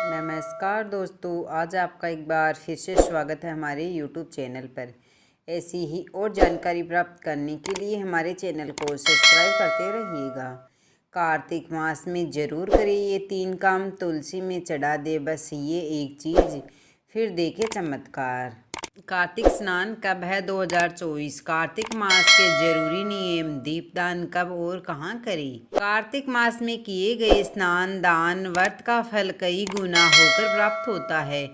नमस्कार दोस्तों, आज आपका एक बार फिर से स्वागत है हमारे YouTube चैनल पर। ऐसी ही और जानकारी प्राप्त करने के लिए हमारे चैनल को सब्सक्राइब करते रहिएगा। कार्तिक मास में ज़रूर करें ये 3 काम। तुलसी में चढ़ा दे बस ये एक चीज़, फिर देखे चमत्कार। कार्तिक स्नान कब है 2024। कार्तिक मास के जरूरी नियम। दीपदान कब और कहाँ करें। कार्तिक मास में किए गए स्नान दान व्रत का फल कई गुना होकर प्राप्त होता है।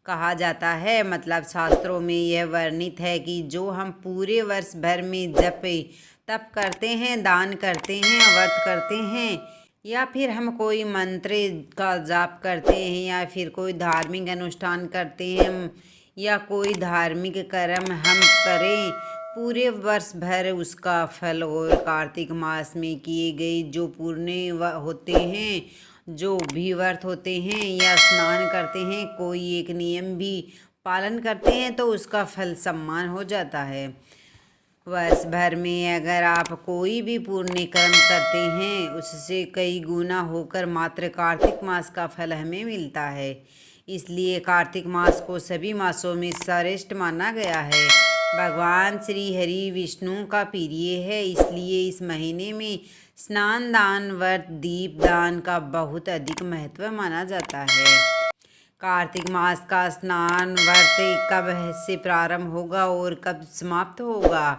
कहा जाता है, मतलब शास्त्रों में यह वर्णित है कि जो हम पूरे वर्ष भर में जप तप करते हैं, दान करते हैं, व्रत करते हैं, या फिर हम कोई मंत्र का जाप करते हैं, या फिर कोई धार्मिक अनुष्ठान करते हैं, या कोई धार्मिक कर्म हम करें, पूरे वर्ष भर उसका फल और कार्तिक मास में किए गए जो पुण्य होते हैं, जो भी व्रत होते हैं या स्नान करते हैं, कोई एक नियम भी पालन करते हैं तो उसका फल सम्मान हो जाता है। वर्ष भर में अगर आप कोई भी पुण्य कर्म करते हैं, उससे कई गुना होकर मात्र कार्तिक मास का फल हमें मिलता है। इसलिए कार्तिक मास को सभी मासों में श्रेष्ठ माना गया है। भगवान श्री हरि विष्णु का प्रिय है, इसलिए इस महीने में स्नान दान व्रत दीप दान का बहुत अधिक महत्व माना जाता है। कार्तिक मास का स्नान व्रत कब से प्रारंभ होगा और कब समाप्त होगा।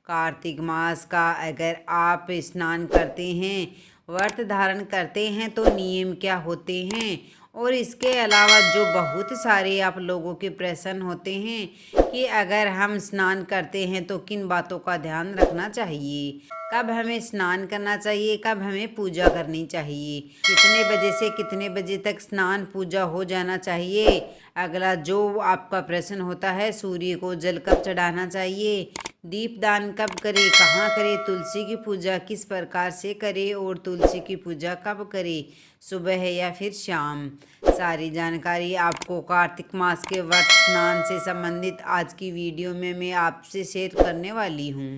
कार्तिक मास का अगर आप स्नान करते हैं, व्रत धारण करते हैं तो नियम क्या होते हैं, और इसके अलावा जो बहुत सारे आप लोगों के प्रश्न होते हैं कि अगर हम स्नान करते हैं तो किन बातों का ध्यान रखना चाहिए, कब हमें स्नान करना चाहिए, कब हमें पूजा करनी चाहिए, कितने बजे से कितने बजे तक स्नान पूजा हो जाना चाहिए। अगला जो आपका प्रश्न होता है, सूर्य को जल कब चढ़ाना चाहिए, दीपदान कब करें, कहाँ करें, तुलसी की पूजा किस प्रकार से करें और तुलसी की पूजा कब करें, सुबह या फिर शाम। सारी जानकारी आपको कार्तिक मास के व्रत स्नान से संबंधित आज की वीडियो में मैं आपसे शेयर करने वाली हूँ।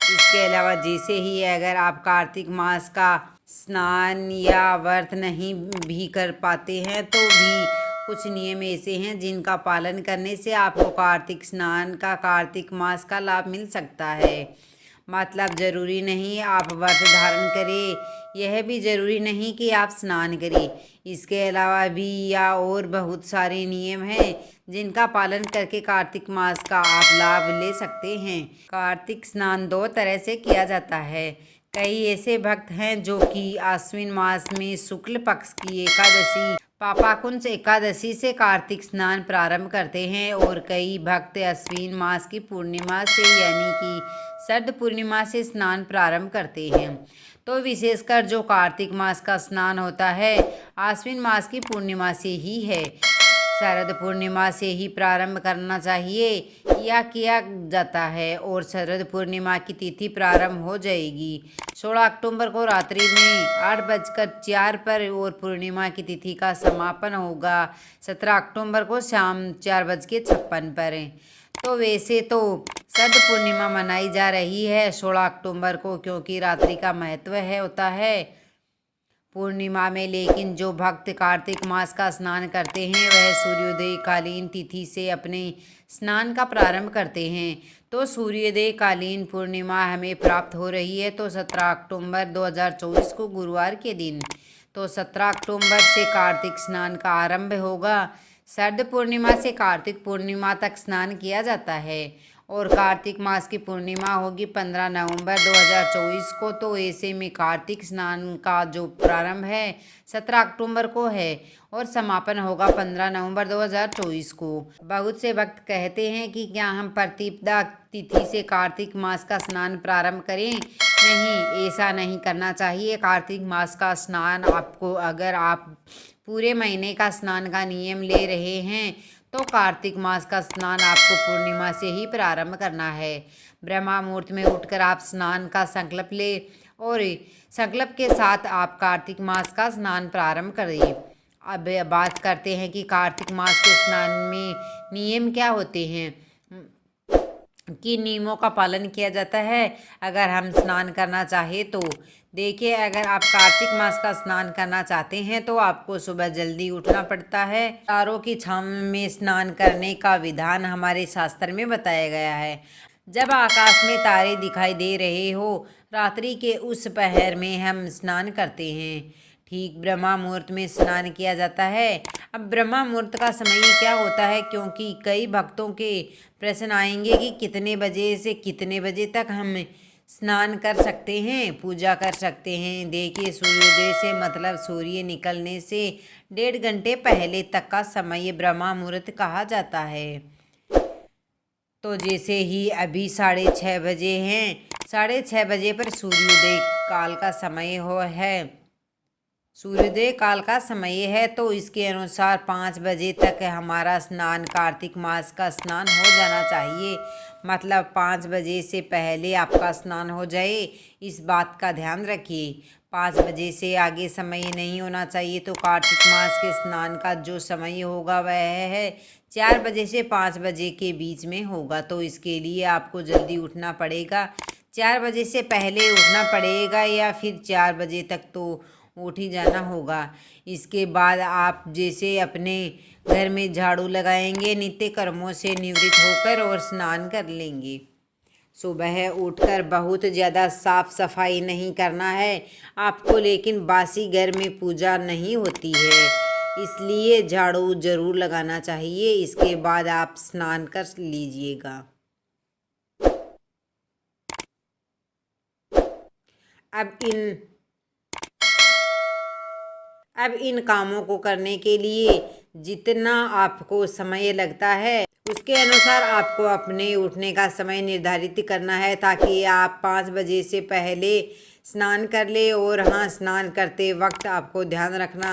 इसके अलावा जैसे ही अगर आप कार्तिक मास का स्नान या व्रत नहीं भी कर पाते हैं तो भी कुछ नियम ऐसे हैं जिनका पालन करने से आपको कार्तिक स्नान का, कार्तिक मास का लाभ मिल सकता है। मतलब ज़रूरी नहीं आप व्रत धारण करें, यह भी ज़रूरी नहीं कि आप स्नान करें। इसके अलावा भी या और बहुत सारे नियम हैं जिनका पालन करके कार्तिक मास का आप लाभ ले सकते हैं। कार्तिक स्नान 2 तरह से किया जाता है। कई ऐसे भक्त हैं जो कि आश्विन मास में शुक्ल पक्ष की एकादशी पापाकुंज एकादशी से कार्तिक स्नान प्रारंभ करते हैं, और कई भक्त अश्विन मास की पूर्णिमा से यानी कि शरद पूर्णिमा से स्नान प्रारंभ करते हैं। तो विशेषकर जो कार्तिक मास का स्नान होता है आश्विन मास की पूर्णिमा से ही है। शरद पूर्णिमा से ही प्रारंभ करना चाहिए या किया जाता है, और शरद पूर्णिमा की तिथि प्रारंभ हो जाएगी 16 अक्टूबर को रात्रि में 8:04 पर, और पूर्णिमा की तिथि का समापन होगा 17 अक्टूबर को शाम 4:56 पर। तो वैसे तो शरद पूर्णिमा मनाई जा रही है 16 अक्टूबर को, क्योंकि रात्रि का महत्व होता है पूर्णिमा में। लेकिन जो भक्त कार्तिक मास का स्नान करते हैं वह सूर्योदय कालीन तिथि से अपने स्नान का प्रारंभ करते हैं। तो सूर्योदय कालीन पूर्णिमा हमें प्राप्त हो रही है तो 17 अक्टूबर 2024 को गुरुवार के दिन। तो 17 अक्टूबर से कार्तिक स्नान का आरंभ होगा। शरद पूर्णिमा से कार्तिक पूर्णिमा तक स्नान किया जाता है, और कार्तिक मास की पूर्णिमा होगी 15 नवंबर 2024 को। तो ऐसे में कार्तिक स्नान का जो प्रारंभ है 17 अक्टूबर को है और समापन होगा 15 नवंबर 2024 को। बहुत से भक्त कहते हैं कि क्या हम प्रतिपदा तिथि से कार्तिक मास का स्नान प्रारंभ करें। नहीं, ऐसा नहीं करना चाहिए। कार्तिक मास का स्नान आपको, अगर आप पूरे महीने का स्नान का नियम ले रहे हैं तो कार्तिक मास का स्नान आपको पूर्णिमा से ही प्रारंभ करना है। ब्रह्मा मुहूर्त में उठकर आप स्नान का संकल्प ले, और संकल्प के साथ आप कार्तिक मास का स्नान प्रारंभ करें। अब बात करते हैं कि कार्तिक मास के स्नान में नियम क्या होते हैं, किन नियमों का पालन किया जाता है अगर हम स्नान करना चाहें तो। देखिए, अगर आप कार्तिक मास का स्नान करना चाहते हैं तो आपको सुबह जल्दी उठना पड़ता है। तारों की छाँव में स्नान करने का विधान हमारे शास्त्र में बताया गया है। जब आकाश में तारे दिखाई दे रहे हो, रात्रि के उस पहर में हम स्नान करते हैं। ठीक ब्रह्मा मुहूर्त में स्नान किया जाता है। अब ब्रह्मा मुहूर्त का समय क्या होता है, क्योंकि कई भक्तों के प्रश्न आएंगे कि कितने बजे से कितने बजे तक हम स्नान कर सकते हैं, पूजा कर सकते हैं। देखिए, सूर्योदय से मतलब सूर्य निकलने से 1.5 घंटे पहले तक का समय ब्रह्मा मुहूर्त कहा जाता है। तो जैसे ही अभी 6:30 बजे हैं, 6:30 बजे पर सूर्योदय काल का समय सूर्योदय काल का समय है। तो इसके अनुसार 5 बजे तक हमारा स्नान, कार्तिक मास का स्नान हो जाना चाहिए। मतलब 5 बजे से पहले आपका स्नान हो जाए, इस बात का ध्यान रखिए। 5 बजे से आगे समय नहीं होना चाहिए। तो कार्तिक मास के स्नान का जो समय होगा वह है 4 बजे से 5 बजे के बीच में होगा। तो इसके लिए आपको जल्दी उठना पड़ेगा। 4 बजे से पहले उठना पड़ेगा या फिर 4 बजे तक तो उठ ही जाना होगा। इसके बाद आप जैसे अपने घर में झाड़ू लगाएंगे, नित्य कर्मों से निवृत्त होकर और स्नान कर लेंगे। सुबह उठकर बहुत ज़्यादा साफ सफाई नहीं करना है आपको, लेकिन बासी घर में पूजा नहीं होती है, इसलिए झाड़ू ज़रूर लगाना चाहिए। इसके बाद आप स्नान कर लीजिएगा। अब इन कामों को करने के लिए जितना आपको समय लगता है, उसके अनुसार आपको अपने उठने का समय निर्धारित करना है, ताकि आप 5 बजे से पहले स्नान कर ले। और हाँ, स्नान करते वक्त आपको ध्यान रखना,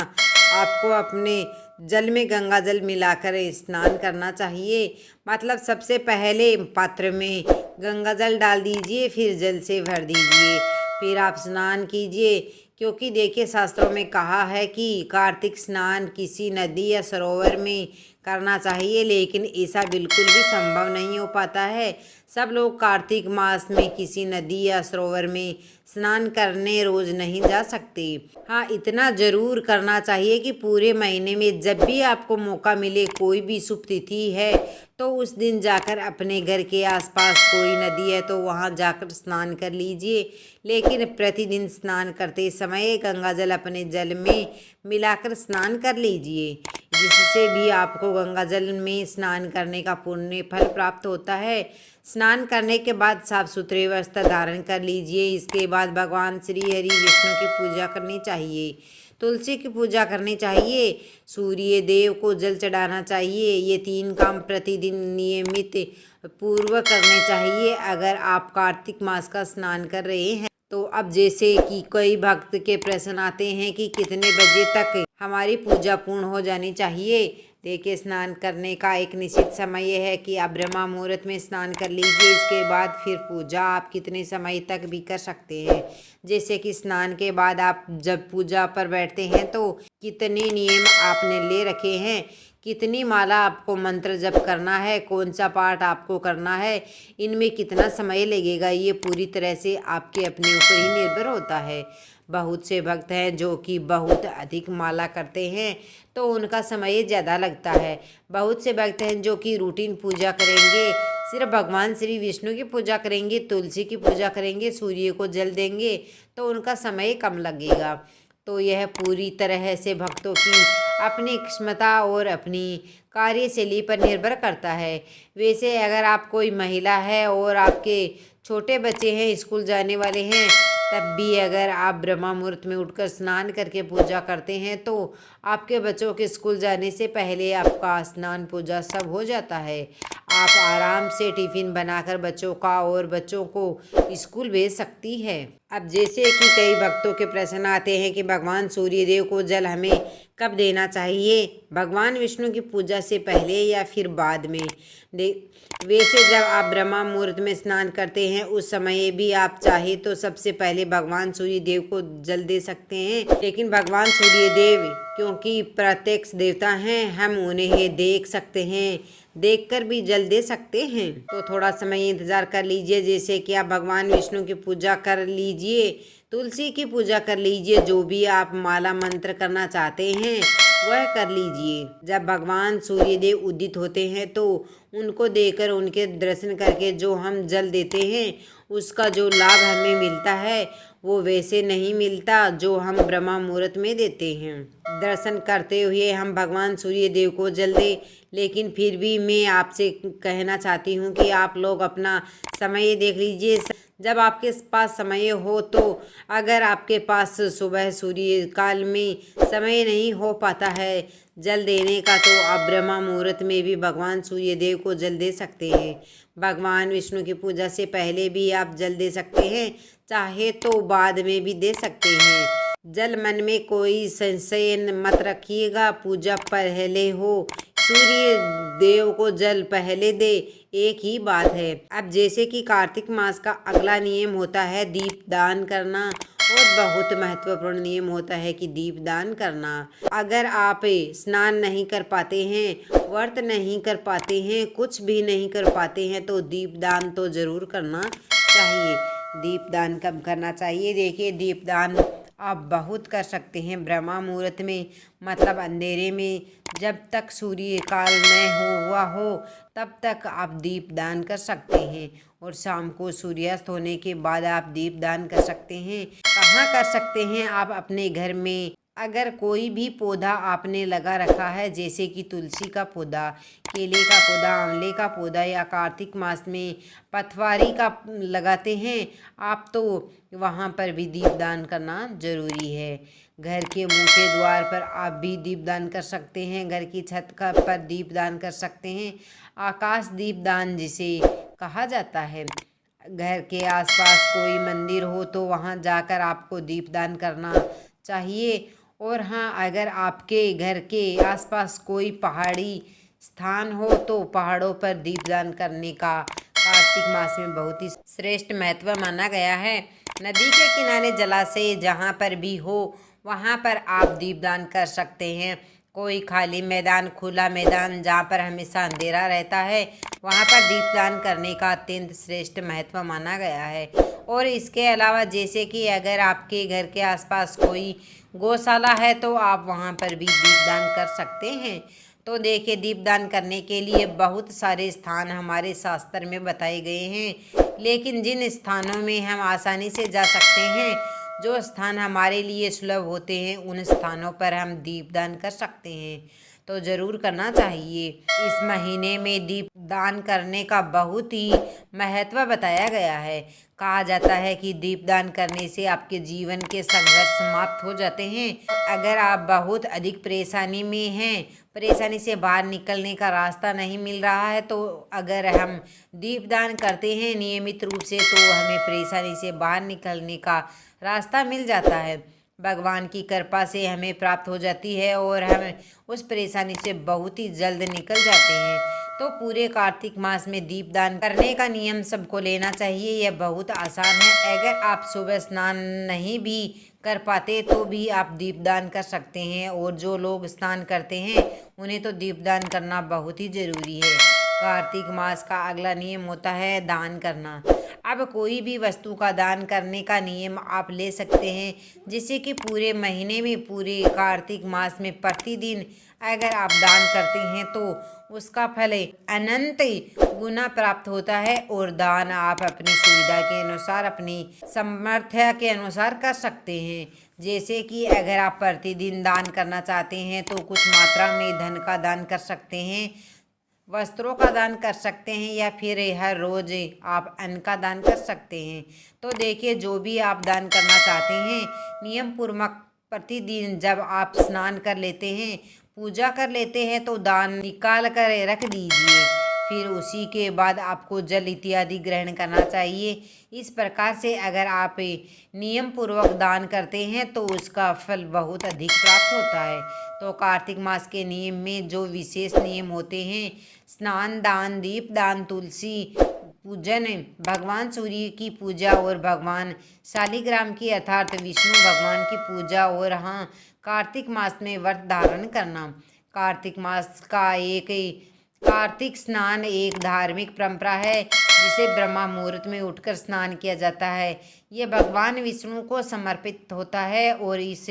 आपको अपने जल में गंगा जल मिलाकर स्नान करना चाहिए। मतलब सबसे पहले पात्र में गंगा जल डाल दीजिए, फिर जल से भर दीजिए, फिर आप स्नान कीजिए। क्योंकि देखिए, शास्त्रों में कहा है कि कार्तिक स्नान किसी नदी या सरोवर में करना चाहिए, लेकिन ऐसा बिल्कुल भी संभव नहीं हो पाता है। सब लोग कार्तिक मास में किसी नदी या सरोवर में स्नान करने रोज नहीं जा सकते। हाँ, इतना ज़रूर करना चाहिए कि पूरे महीने में जब भी आपको मौका मिले, कोई भी शुभ तिथि है तो उस दिन जाकर अपने घर के आसपास कोई नदी है तो वहाँ जाकर स्नान कर लीजिए। लेकिन प्रतिदिन स्नान करते समय गंगा जल अपने जल में मिलाकर स्नान कर लीजिए, जिससे भी आपको गंगा जल में स्नान करने का पुण्य फल प्राप्त होता है। स्नान करने के बाद साफ सुथरे वस्त्र धारण कर लीजिए। इसके बाद भगवान श्री हरि विष्णु की पूजा करनी चाहिए, तुलसी की पूजा करनी चाहिए, सूर्य देव को जल चढ़ाना चाहिए। ये 3 काम प्रतिदिन नियमित पूर्वक करने चाहिए अगर आप कार्तिक मास का स्नान कर रहे हैं। तो अब जैसे कि कई भक्त के प्रश्न आते हैं कि कितने बजे तक हमारी पूजा पूर्ण हो जानी चाहिए। देखिए, स्नान करने का एक निश्चित समय है कि आप ब्रह्मा मुहूर्त में स्नान कर लीजिए। इसके बाद फिर पूजा आप कितने समय तक भी कर सकते हैं। जैसे कि स्नान के बाद आप जब पूजा पर बैठते हैं तो कितने नियम आपने ले रखे हैं, कितनी माला आपको मंत्र जप करना है, कौन सा पाठ आपको करना है, इनमें कितना समय लगेगा, ये पूरी तरह से आपके अपने ऊपर ही निर्भर होता है। बहुत से भक्त हैं जो कि बहुत अधिक माला करते हैं तो उनका समय ज़्यादा लगता है। बहुत से भक्त हैं जो कि रूटीन पूजा करेंगे, सिर्फ भगवान श्री विष्णु की पूजा करेंगे, तुलसी की पूजा करेंगे, सूर्य को जल देंगे तो उनका समय कम लगेगा। तो यह पूरी तरह से भक्तों की अपनी क्षमता और अपनी कार्यशैली पर निर्भर करता है। वैसे अगर आप कोई महिला है और आपके छोटे बच्चे हैं, स्कूल जाने वाले हैं, तब भी अगर आप ब्रह्मा मुहूर्त में उठकर स्नान करके पूजा करते हैं तो आपके बच्चों के स्कूल जाने से पहले आपका स्नान पूजा सब हो जाता है। आप आराम से टिफ़िन बनाकर बच्चों का और बच्चों को स्कूल भेज सकती है। अब जैसे कि कई भक्तों के प्रश्न आते हैं कि भगवान सूर्यदेव को जल हमें कब देना चाहिए, भगवान विष्णु की पूजा से पहले या फिर बाद में। वैसे जब आप ब्रह्मा मुहूर्त में स्नान करते हैं उस समय भी आप चाहे तो सबसे पहले भगवान सूर्यदेव को जल दे सकते हैं। लेकिन भगवान सूर्यदेव क्योंकि प्रत्यक्ष देवता हैं, हम उन्हें देख सकते हैं, देखकर भी जल दे सकते हैं। तो थोड़ा समय इंतज़ार कर लीजिए। जैसे कि आप भगवान विष्णु की पूजा कर लीजिए, लीजिए, तुलसी की पूजा कर लीजिए, जो भी आप माला मंत्र करना चाहते हैं वह कर लीजिए। जब भगवान सूर्यदेव उदित होते हैं तो उनको देकर, उनके दर्शन करके जो हम जल देते हैं उसका जो लाभ हमें मिलता है वो वैसे नहीं मिलता जो हम ब्रह्म मुहूर्त में देते हैं। दर्शन करते हुए हम भगवान सूर्य देव को जल दें, लेकिन फिर भी मैं आपसे कहना चाहती हूँ कि आप लोग अपना समय देख लीजिए। जब आपके पास समय हो तो अगर आपके पास सुबह सूर्य काल में समय नहीं हो पाता है जल देने का, तो आप ब्रह्म मुहूर्त में भी भगवान सूर्य देव को जल दे सकते हैं। भगवान विष्णु की पूजा से पहले भी आप जल दे सकते हैं, चाहे तो बाद में भी दे सकते हैं। जल मन में कोई संशय मत रखिएगा, पूजा पहले हो, सूर्य देव को जल पहले दे, एक ही बात है। अब जैसे कि कार्तिक मास का अगला नियम होता है दीप दान करना, और बहुत महत्वपूर्ण नियम होता है कि दीप दान करना। अगर आप स्नान नहीं कर पाते हैं, व्रत नहीं कर पाते हैं, कुछ भी नहीं कर पाते हैं तो दीप दान तो ज़रूर करना चाहिए। दीप दान कब करना चाहिए? देखिए, दीप दान आप बहुत कर सकते हैं ब्रह्म मुहूर्त में, मतलब अंधेरे में, जब तक सूर्य काल न हुआ हो तब तक आप दीप दान कर सकते हैं, और शाम को सूर्यास्त होने के बाद आप दीप दान कर सकते हैं। कहाँ कर सकते हैं? आप अपने घर में अगर कोई भी पौधा आपने लगा रखा है, जैसे कि तुलसी का पौधा, केले का पौधा, आंवले का पौधा, या कार्तिक मास में पथवारी का लगाते हैं आप, तो वहाँ पर भी दीपदान करना ज़रूरी है। घर के मुख्य द्वार पर आप भी दीपदान कर सकते हैं, घर की छत का पर दीपदान कर सकते हैं, आकाश दीपदान जिसे कहा जाता है। घर के आसपास कोई मंदिर हो तो वहाँ जाकर आपको दीपदान करना चाहिए। और हाँ, अगर आपके घर के आसपास कोई पहाड़ी स्थान हो तो पहाड़ों पर दीपदान करने का कार्तिक मास में बहुत ही श्रेष्ठ महत्व माना गया है। नदी के किनारे जलाशय जहाँ पर भी हो वहाँ पर आप दीपदान कर सकते हैं। कोई खाली मैदान, खुला मैदान जहाँ पर हमेशा अंधेरा रहता है, वहाँ पर दीपदान करने का अत्यंत श्रेष्ठ महत्व माना गया है। और इसके अलावा जैसे कि अगर आपके घर के आसपास कोई गौशाला है तो आप वहाँ पर भी दीपदान कर सकते हैं। तो देखिए, दीपदान करने के लिए बहुत सारे स्थान हमारे शास्त्र में बताए गए हैं, लेकिन जिन स्थानों में हम आसानी से जा सकते हैं, जो स्थान हमारे लिए सुलभ होते हैं, उन स्थानों पर हम दीपदान कर सकते हैं, तो ज़रूर करना चाहिए। इस महीने में दीपदान करने का बहुत ही महत्व बताया गया है। कहा जाता है कि दीपदान करने से आपके जीवन के संघर्ष समाप्त हो जाते हैं। अगर आप बहुत अधिक परेशानी में हैं, परेशानी से बाहर निकलने का रास्ता नहीं मिल रहा है, तो अगर हम दीपदान करते हैं नियमित रूप से तो हमें परेशानी से बाहर निकलने का रास्ता मिल जाता है। भगवान की कृपा से हमें प्राप्त हो जाती है और हम उस परेशानी से बहुत ही जल्द निकल जाते हैं। तो पूरे कार्तिक मास में दीपदान करने का नियम सबको लेना चाहिए। यह बहुत आसान है। अगर आप सुबह स्नान नहीं भी कर पाते तो भी आप दीपदान कर सकते हैं, और जो लोग स्नान करते हैं उन्हें तो दीपदान करना बहुत ही ज़रूरी है। कार्तिक मास का अगला नियम होता है दान करना। अब कोई भी वस्तु का दान करने का नियम आप ले सकते हैं, जिससे कि पूरे महीने में, पूरे कार्तिक मास में प्रतिदिन अगर आप दान करते हैं तो उसका फल अनंत गुना प्राप्त होता है। और दान आप अपनी सुविधा के अनुसार, अपनी सामर्थ्य के अनुसार कर सकते हैं। जैसे कि अगर आप प्रतिदिन दान करना चाहते हैं तो कुछ मात्रा में धन का दान कर सकते हैं, वस्त्रों का दान कर सकते हैं, या फिर हर रोज़ आप अन्न का दान कर सकते हैं। तो देखिए, जो भी आप दान करना चाहते हैं, नियम पूर्वक प्रतिदिन जब आप स्नान कर लेते हैं, पूजा कर लेते हैं, तो दान निकाल कर रख दीजिए। फिर उसी के बाद आपको जल इत्यादि ग्रहण करना चाहिए। इस प्रकार से अगर आप नियम पूर्वक दान करते हैं तो उसका फल बहुत अधिक प्राप्त होता है। तो कार्तिक मास के नियम में जो विशेष नियम होते हैं, स्नान दान, दीप दान, तुलसी पूजन, भगवान सूर्य की पूजा, और भगवान शालिग्राम की अर्थात विष्णु भगवान की पूजा, और हाँ, कार्तिक मास में व्रत धारण करना। कार्तिक मास का कार्तिक स्नान एक धार्मिक परंपरा है। जिसे ब्रह्मा मुहूर्त में उठकर स्नान किया जाता है। यह भगवान विष्णु को समर्पित होता है और इस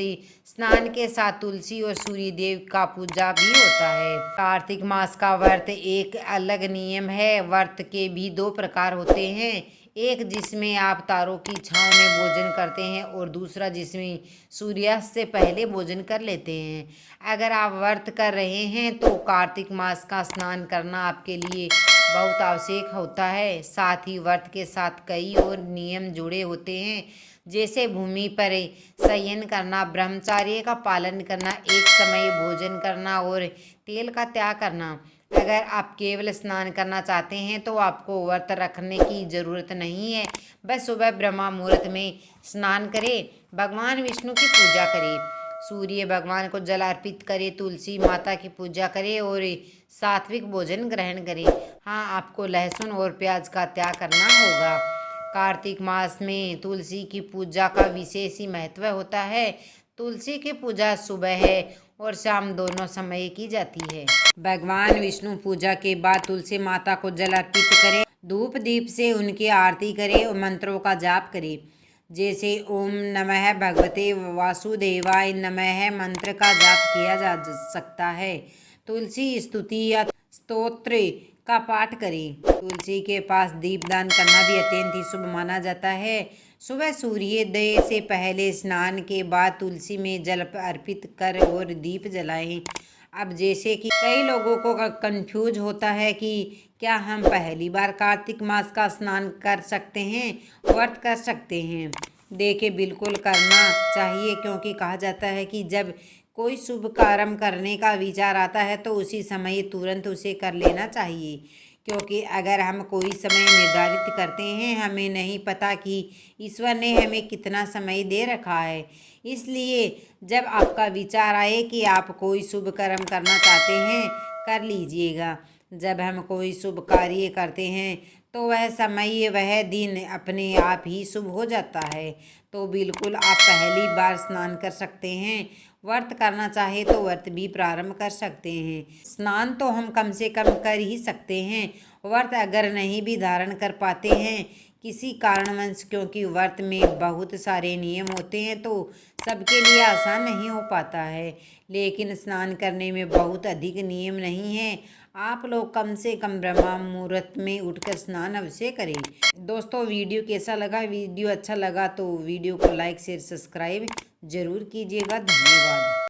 स्नान के साथ तुलसी और सूर्य देव का पूजा भी होता है। कार्तिक मास का व्रत एक अलग नियम है। व्रत के भी दो प्रकार होते हैं, एक जिसमें आप तारों की छांव में भोजन करते हैं और दूसरा जिसमें सूर्यास्त से पहले भोजन कर लेते हैं। अगर आप व्रत कर रहे हैं तो कार्तिक मास का स्नान करना आपके लिए बहुत आवश्यक होता है। साथ ही व्रत के साथ कई और नियम जुड़े होते हैं, जैसे भूमि पर शयन करना, ब्रह्मचर्य का पालन करना, एक समय भोजन करना और तेल का त्याग करना। अगर आप केवल स्नान करना चाहते हैं तो आपको व्रत रखने की ज़रूरत नहीं है। बस सुबह ब्रह्मा मुहूर्त में स्नान करें, भगवान विष्णु की पूजा करें, सूर्य भगवान को जल अर्पित करें, तुलसी माता की पूजा करें और सात्विक भोजन ग्रहण करें। हाँ, आपको लहसुन और प्याज का त्याग करना होगा। कार्तिक मास में तुलसी की पूजा का विशेष ही महत्व होता है। तुलसी की पूजा सुबह है और शाम दोनों समय की जाती है। भगवान विष्णु पूजा के बाद तुलसी माता को जल अर्पित करें, धूप दीप से उनकी आरती करें और मंत्रों का जाप करें, जैसे ओम नमः भगवते वासुदेवाय नमः मंत्र का जाप किया जा सकता है। तुलसी स्तुति या स्तोत्र का पाठ करें। तुलसी के पास दीपदान करना भी अत्यंत ही शुभ माना जाता है। सुबह सूर्योदय से पहले स्नान के बाद तुलसी में जल अर्पित कर और दीप जलाएं। अब जैसे कि कई लोगों को कंफ्यूज होता है कि क्या हम पहली बार कार्तिक मास का स्नान कर सकते हैं, व्रत कर सकते हैं। देखिए, बिल्कुल करना चाहिए, क्योंकि कहा जाता है कि जब कोई शुभ कर्म करने का विचार आता है तो उसी समय तुरंत उसे कर लेना चाहिए, क्योंकि अगर हम कोई समय निर्धारित करते हैं, हमें नहीं पता कि ईश्वर ने हमें कितना समय दे रखा है। इसलिए जब आपका विचार आए कि आप कोई शुभ कर्म करना चाहते हैं, कर लीजिएगा। जब हम कोई शुभ कार्य करते हैं तो वह समय, वह दिन अपने आप ही शुभ हो जाता है। तो बिल्कुल आप पहली बार स्नान कर सकते हैं। व्रत करना चाहे तो व्रत भी प्रारंभ कर सकते हैं। स्नान तो हम कम से कम कर ही सकते हैं। व्रत अगर नहीं भी धारण कर पाते हैं किसी कारणवश, क्योंकि व्रत में बहुत सारे नियम होते हैं तो सबके लिए आसान नहीं हो पाता है, लेकिन स्नान करने में बहुत अधिक नियम नहीं है। आप लोग कम से कम ब्रह्मा मुहूर्त में उठकर स्नान अवश्य करें। दोस्तों, वीडियो कैसा लगा? वीडियो अच्छा लगा तो वीडियो को लाइक शेयर सब्सक्राइब जरूर कीजिएगा। धन्यवाद।